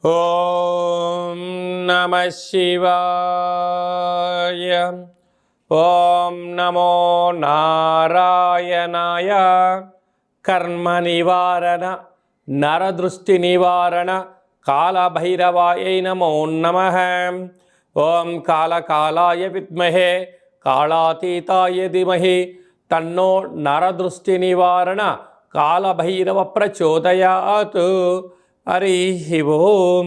ఓం నమః శివాయ. ఓం నమో నారాయణాయ. కర్మ నివారణ నరదృష్టి నివారణ కాళభైరవాయ నమో నమః. ఓం కాళకాలాయ విద్మహే కాళాతీతాయ ధీమహి తన్నో నరదృష్టి నివారణ కాళభైరవ ప్రచోదయాత్. హరి ఓం.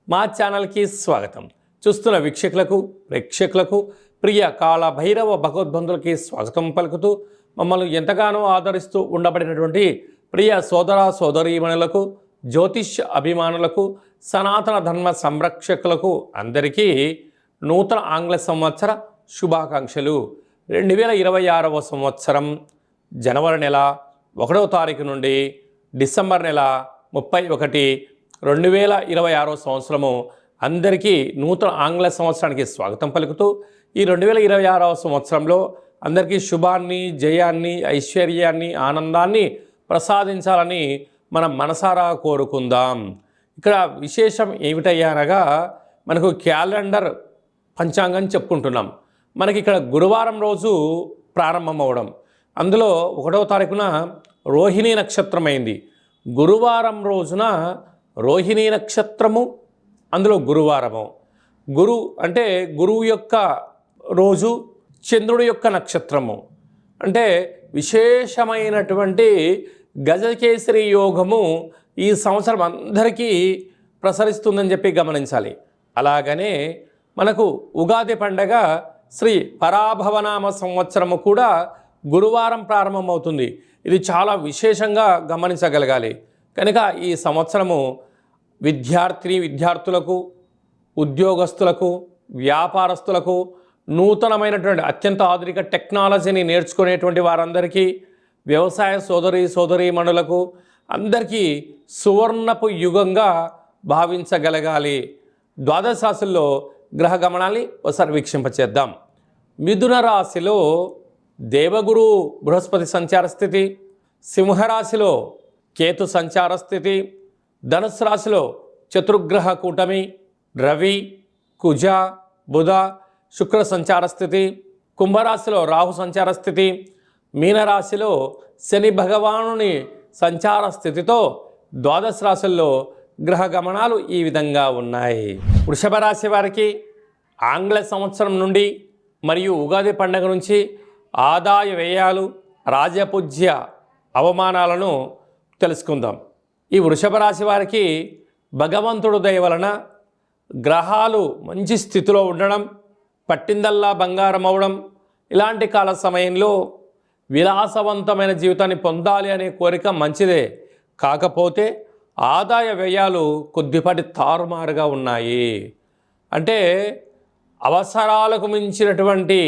మా ఛానల్కి స్వాగతం. చూస్తున్న వీక్షకులకు ప్రేక్షకులకు ప్రియ కాళభైరవ భగవద్బంధులకి స్వాగతం పలుకుతూ మమ్మల్ని ఎంతగానో ఆదరిస్తూ ఉండబడినటువంటి ప్రియ సోదర సోదరీమణులకు, జ్యోతిష్య అభిమానులకు, సనాతన ధర్మ సంరక్షకులకు అందరికీ నూతన ఆంగ్ల సంవత్సర శుభాకాంక్షలు. 2026వ సంవత్సరం జనవరి నెల 1వ తారీఖు నుండి డిసెంబర్ నెల 31, 2026వ సంవత్సరము అందరికీ నూతన ఆంగ్ల సంవత్సరానికి స్వాగతం పలుకుతూ ఈ 2026వ సంవత్సరంలో అందరికీ శుభాన్ని, జయాన్ని, ఐశ్వర్యాన్ని, ఆనందాన్ని ప్రసాదించాలని మనం మనసారా కోరుకుందాం. ఇక్కడ విశేషం ఏమిటయ్యానగా మనకు క్యాలెండర్ పంచాంగం చెప్పుకుంటున్నాం. మనకి ఇక్కడ గురువారం రోజు ప్రారంభమవడం, అందులో 1వ తారీఖున రోహిణీ నక్షత్రం అయింది. గురువారం రోజున రోహిణీ నక్షత్రము, అందులో గురువారము. గురు అంటే గురువు యొక్క రోజు, చంద్రుడి యొక్క నక్షత్రము. అంటే విశేషమైనటువంటి గజకేసరి యోగము ఈ సంవత్సరం అందరికీ ప్రసరిస్తుందని చెప్పి గమనించాలి. అలాగనే మనకు ఉగాది పండగ శ్రీ పరాభవనామ సంవత్సరము కూడా గురువారం ప్రారంభమవుతుంది. ఇది చాలా విశేషంగా గమనించగలగాలి. కనుక ఈ సంవత్సరము విద్యార్థులకు, ఉద్యోగస్తులకు, వ్యాపారస్తులకు, నూతనమైనటువంటి అత్యంత ఆధునిక టెక్నాలజీని నేర్చుకునేటువంటి వారందరికీ, వ్యవసాయ సోదరీమణులకు అందరికీ సువర్ణపు యుగంగా భావించగలగాలి. ద్వాదశ రాశుల్లో గ్రహ గమనాన్ని ఒకసారి వీక్షింపచేద్దాం. మిథున రాశిలో దేవగురు బృహస్పతి సంచార స్థితి, సింహరాశిలో కేతు సంచార స్థితి, ధనుసు రాశిలో చతుర్గ్రహ కూటమి రవి, కుజ, బుధ, శుక్ర సంచార స్థితి, కుంభరాశిలో రాహు సంచార స్థితి, మీనరాశిలో శని భగవానుని సంచార స్థితితో ద్వాదశ రాశుల్లో గ్రహ గమనాలు ఈ విధంగా ఉన్నాయి. వృషభ రాశి వారికి ఆంగ్ల సంవత్సరం నుండి మరియు ఉగాది పండుగ నుంచి ఆదాయ వ్యయాలు, రాజపూజ్య అవమానాలను తెలుసుకుందాం. ఈ వృషభ రాశి వారికి భగవంతుడు దయ వలన గ్రహాలు మంచి స్థితిలో ఉండడం, పట్టిందల్లా బంగారం అవడం, ఇలాంటి కాల సమయంలో విలాసవంతమైన జీవితాన్ని పొందాలి అనే కోరిక మంచిదే. కాకపోతే ఆదాయ వ్యయాలు కొద్దిపాటి తారుమారుగా ఉన్నాయి. అంటే అవసరాలకు మించినటువంటి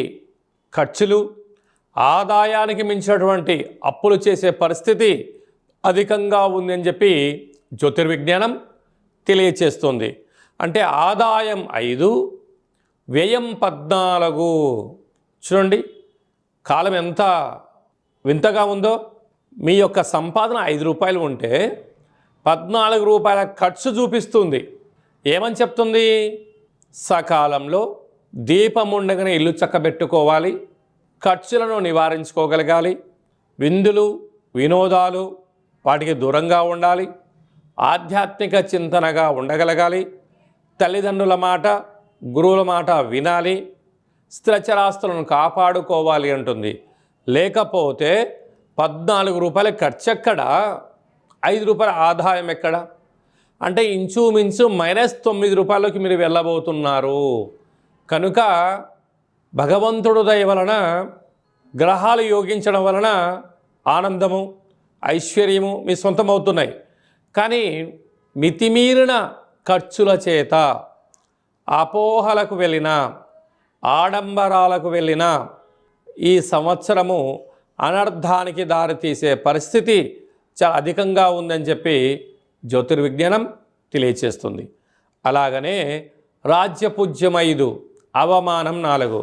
ఖర్చులు, ఆదాయానికి మించినటువంటి అప్పులు చేసే పరిస్థితి అధికంగా ఉంది అని చెప్పి జ్యోతిర్విజ్ఞానం తెలియచేస్తుంది. అంటే ఆదాయం 5, వ్యయం 14. చూడండి కాలం ఎంత వింతగా ఉందో. మీ యొక్క సంపాదన 5 రూపాయలు ఉంటే 14 రూపాయల ఖర్చు చూపిస్తుంది. ఏమని చెప్తుంది? సకాలంలో దీపం ఉండగానే ఇల్లు చక్కబెట్టుకోవాలి, ఖర్చులను నివారించుకోగలగాలి, విందులు వినోదాలు వాటికి దూరంగా ఉండాలి, ఆధ్యాత్మిక చింతనగా ఉండగలగాలి, తల్లిదండ్రుల మాట, గురువుల మాట వినాలి, స్థిరచరాస్తులను కాపాడుకోవాలి అంటుంది. లేకపోతే 14 రూపాయల ఖర్చు ఎక్కడ, 5 రూపాయల ఆదాయం ఎక్కడ? అంటే ఇంచుమించు -9 రూపాయలకి మీరు వెళ్ళబోతున్నారు. కనుక భగవంతుడు దయ వలన, గ్రహాలు యోగించడం వలన ఆనందము, ఐశ్వర్యము మీ సొంతమవుతున్నాయి. కానీ మితిమీరిన ఖర్చుల చేత అపోహలకు వెళ్ళిన, ఆడంబరాలకు వెళ్ళిన ఈ సంవత్సరము అనర్థానికి దారితీసే పరిస్థితి చాలా అధికంగా ఉందని చెప్పి జ్యోతిర్విజ్ఞానం తెలియచేస్తుంది. అలాగనే రాజ్యపూజ్యం 5, అవమానం 4.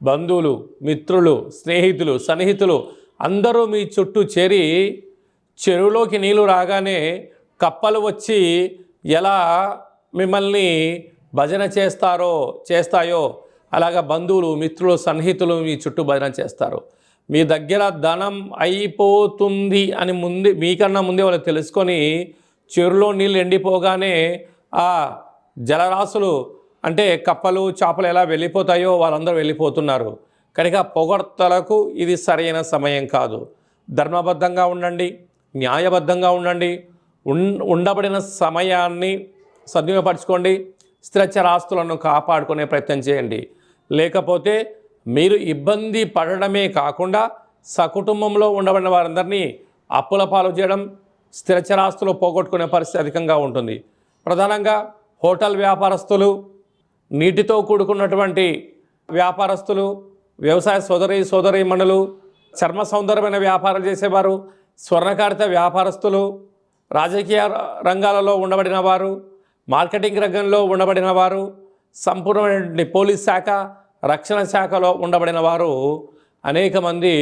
బంధువులు, మిత్రులు, స్నేహితులు, సన్నిహితులు అందరూ మీ చుట్టూ చేరి చెరువులోకి నీళ్లు రాగానే కప్పలు వచ్చి ఎలా మిమ్మల్ని భజన చేస్తాయో అలాగా బంధువులు, మిత్రులు, సన్నిహితులు మీ చుట్టూ భజన చేస్తారు. మీ దగ్గర ధనం అయిపోతుంది అని మీకన్నా ముందే వాళ్ళు తెలుసుకొని చెరువులో నీళ్ళు ఎండిపోగానే ఆ జలరాశులు అంటే కప్పలు, చేపలు ఎలా వెళ్ళిపోతాయో వాళ్ళందరూ వెళ్ళిపోతున్నారు. కనుక పొగడ్తలకు ఇది సరైన సమయం కాదు. ధర్మబద్ధంగా ఉండండి, న్యాయబద్ధంగా ఉండండి, ఉండబడిన సమయాన్ని సద్వినియోగపరచుకోండి, స్థిరచరాస్తులను కాపాడుకునే ప్రయత్నం చేయండి. లేకపోతే మీరు ఇబ్బంది పడడమే కాకుండా సకుటుంబంలో ఉండబడిన వారందరినీ అప్పుల పాలు చేయడం, స్థిరచరాస్తులు పోగొట్టుకునే పరిస్థితి అధికంగా ఉంటుంది. ప్రధానంగా హోటల్ వ్యాపారస్తులు, నీటితో కూడుకున్నటువంటి వ్యాపారస్తులు, వ్యవసాయ సోదరీమణులు, చర్మ సౌందర్యమైన వ్యాపారాలు చేసేవారు, స్వర్ణకారిత వ్యాపారస్తులు, రాజకీయ రంగాలలో ఉండబడిన వారు, మార్కెటింగ్ రంగంలో ఉండబడిన వారు, సంపూర్ణమైన పోలీస్ శాఖ, రక్షణ శాఖలో ఉండబడిన వారు అనేక మంది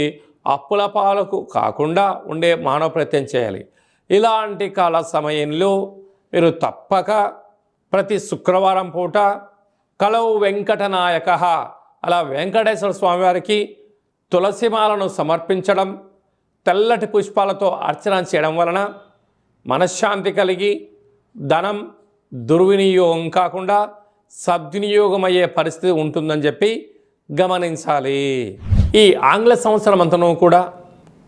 అప్పుల పాలకు కాకుండా ఉండే మానవ ప్రయత్నం చేయాలి. ఇలాంటి కాల సమయంలో మీరు తప్పక ప్రతి శుక్రవారం పూట కలవు వెంకటనాయక అలా వెంకటేశ్వర స్వామివారికి తులసిమాలను సమర్పించడం, తెల్లటి పుష్పాలతో అర్చన చేయడం వలన మనశ్శాంతి కలిగి ధనం దుర్వినియోగం కాకుండా సద్వినియోగం అయ్యే పరిస్థితి ఉంటుందని చెప్పి గమనించాలి. ఈ ఆంగ్ల సంవత్సరం అంతను కూడా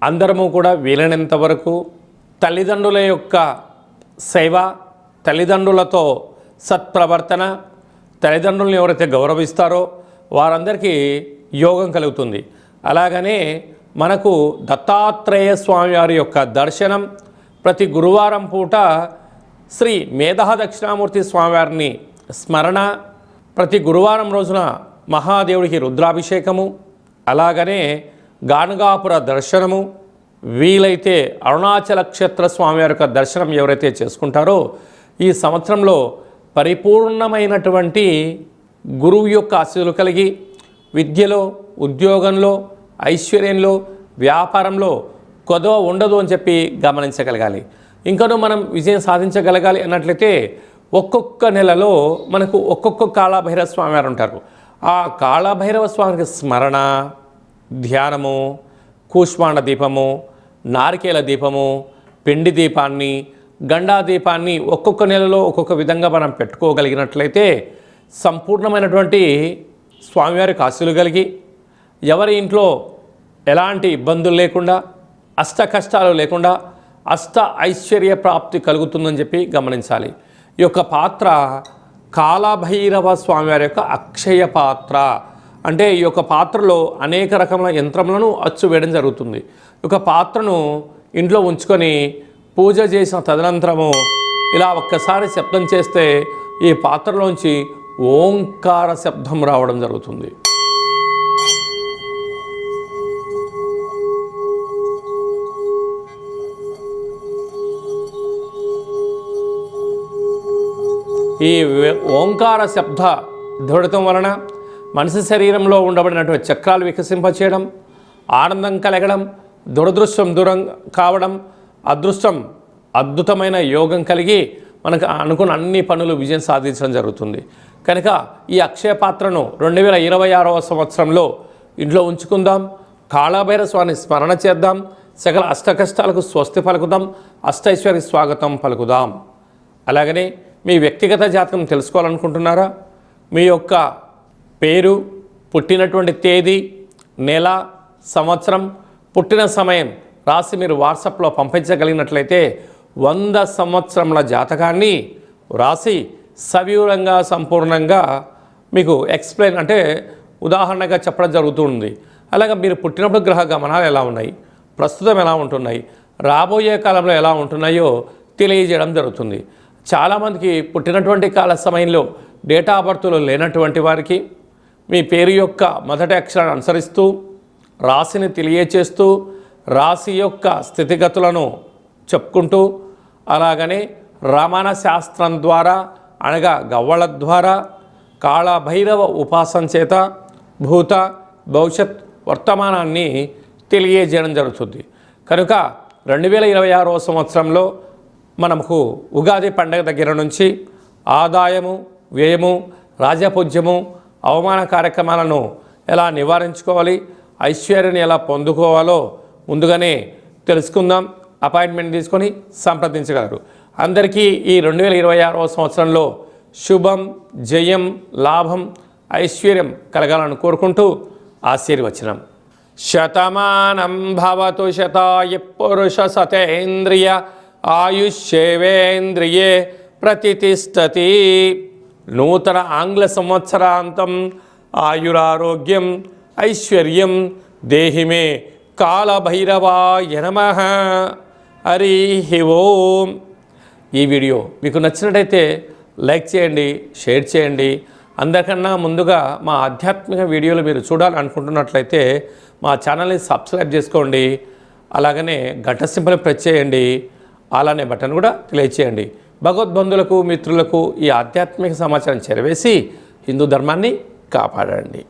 అందరము కూడా వీలైనంత వరకు తల్లిదండ్రుల యొక్క సేవ, తల్లిదండ్రులతో సత్ప్రవర్తన, తల్లిదండ్రులను ఎవరైతే గౌరవిస్తారో వారందరికీ యోగం కలుగుతుంది. అలాగనే మనకు దత్తాత్రేయ స్వామి వారి యొక్క దర్శనం, ప్రతి గురువారం పూట శ్రీ మేధా దక్షిణామూర్తి స్వామివారిని స్మరణ, ప్రతి గురువారం రోజున మహాదేవుడికి రుద్రాభిషేకము, అలాగనే గాణగాపుర దర్శనము, వీలైతే అరుణాచల క్షేత్ర స్వామివారి యొక్క దర్శనం ఎవరైతే చేసుకుంటారో ఈ సంవత్సరంలో పరిపూర్ణమైనటువంటి గురువు యొక్క ఆశీస్సులు కలిగి విద్యలో, ఉద్యోగంలో, ఐశ్వర్యంలో, వ్యాపారంలో కొదవ ఉండదు అని చెప్పి గమనించగలగాలి. ఇంకనూ మనం విజయం సాధించగలగాలి అన్నట్లయితే ఒక్కొక్క నెలలో మనకు ఒక్కొక్క కాళభైరవ స్వామి వారు ఉంటారు. ఆ కాళభైరవ స్వామికి స్మరణ, ధ్యానము, కూష్మాండ దీపము, నారికేల దీపము, పిండి దీపాన్ని, గండా దీపాన్ని ఒక్కొక్క నెలలో ఒక్కొక్క విధంగా మనం పెట్టుకోగలిగినట్లయితే సంపూర్ణమైనటువంటి స్వామివారికి ఆశీస్సులు కలిగి ఎవరి ఇంట్లో ఎలాంటి ఇబ్బందులు లేకుండా, అష్ట కష్టాలు లేకుండా అష్ట ఐశ్వర్య ప్రాప్తి కలుగుతుందని చెప్పి గమనించాలి. ఈ యొక్క పాత్ర కాళభైరవ స్వామివారి యొక్క అక్షయ పాత్ర. అంటే ఈ యొక్క పాత్రలో అనేక రకముల యంత్రములను అచ్చు వేయడం జరుగుతుంది. ఈ యొక్క పాత్రను ఇంట్లో ఉంచుకొని పూజ చేసిన తదనంతరము ఇలా ఒక్కసారి శబ్దం చేస్తే ఈ పాత్రలోంచి ఓంకార శబ్దం రావడం జరుగుతుంది. ఈ ఓంకార శబ్ద ధ్వనితం వలన మనిషి శరీరంలో ఉండబడినటువంటి చక్రాలు వికసింపచేయడం, ఆనందం కలగడం, దురదృష్టం దూరం కావడం, అదృష్టం అద్భుతమైన యోగం కలిగి మనకు అనుకున్న అన్ని పనులు విజయం సాధించడం జరుగుతుంది. కనుక ఈ అక్షయ పాత్రను 2026వ సంవత్సరంలో ఇంట్లో ఉంచుకుందాం. కాళభైరవ స్వామిని స్మరణ చేద్దాం. సకల అష్టకష్టాలకు స్వస్తి పలుకుదాం. అష్టైశ్వర్య స్వాగతం పలుకుదాం. అలాగనే మీ వ్యక్తిగత జాతకం తెలుసుకోవాలనుకుంటున్నారా? మీ యొక్క పేరు, పుట్టినటువంటి తేదీ, నెల, సంవత్సరం, పుట్టిన సమయం రాసి మీరు వాట్సాప్లో పంపించగలిగినట్లయితే 100 సంవత్సరముల జాతకాన్ని రాసి సవివరంగా సంపూర్ణంగా మీకు ఎక్స్ప్లెయిన్ అంటే ఉదాహరణగా చెప్పడం జరుగుతుంది. అలాగే మీరు పుట్టినప్పుడు గ్రహ గమనాలు ఎలా ఉన్నాయి, ప్రస్తుతం ఎలా ఉంటున్నాయి, రాబోయే కాలంలో ఎలా ఉంటున్నాయో తెలియజేయడం జరుగుతుంది. చాలామందికి పుట్టినటువంటి కాల సమయంలో డేటా ఆఫ్ బర్త్లో లేనటువంటి వారికి మీ పేరు యొక్క మొదటి అక్షరాన్ని అనుసరిస్తూ రాశిని తెలియచేస్తూ రాశి యొక్క స్థితిగతులను చెప్పుకుంటూ అలాగనే రమణ శాస్త్రం ద్వారా అనగా గవ్వళ ద్వారా కాళభైరవ ఉపాసన చేత భూత భవిష్యత్ వర్తమానాన్ని తెలియజేయడం జరుగుతుంది. కనుక 2026వ సంవత్సరంలో మనకు ఉగాది పండగ దగ్గర నుంచి ఆదాయము, వ్యయము, రాజపూజ్యము, అవమాన కార్యక్రమాలను ఎలా నివారించుకోవాలి, ఐశ్వర్యాన్ని ఎలా పొందుకోవాలో ముందుగానే తెలుసుకుందాం. అపాయింట్మెంట్ తీసుకొని సంప్రదించగలరు. అందరికీ ఈ 2026వ సంవత్సరంలో శుభం, జయం, లాభం, ఐశ్వర్యం కలగాలని కోరుకుంటూ ఆశీర్వచనం. శతమానం భవతు శతాయ పురుష సతేంద్రియ ఆయుష్యేవేంద్రియే ప్రతిష్టతి. నూతన ఆంగ్ల సంవత్సరాంతం ఆయురారోగ్యం ఐశ్వర్యం దేహిమే కాలభైరవాయ నమః. హరి ఓం. ఈ వీడియో మీకు నచ్చినట్టయితే లైక్ చేయండి, షేర్ చేయండి. అందరికన్నా ముందుగా మా ఆధ్యాత్మిక వీడియోలు మీరు చూడాలనుకుంటున్నట్లయితే మా ఛానల్ని సబ్స్క్రైబ్ చేసుకోండి. అలాగనే గంట సింబల్ ప్రెస్ చేయండి. అలానే బటన్ కూడా క్లిక్ చేయండి. భగవద్బంధులకు, మిత్రులకు ఈ ఆధ్యాత్మిక సమాచారం చేరవేసి హిందూ ధర్మాన్ని కాపాడండి.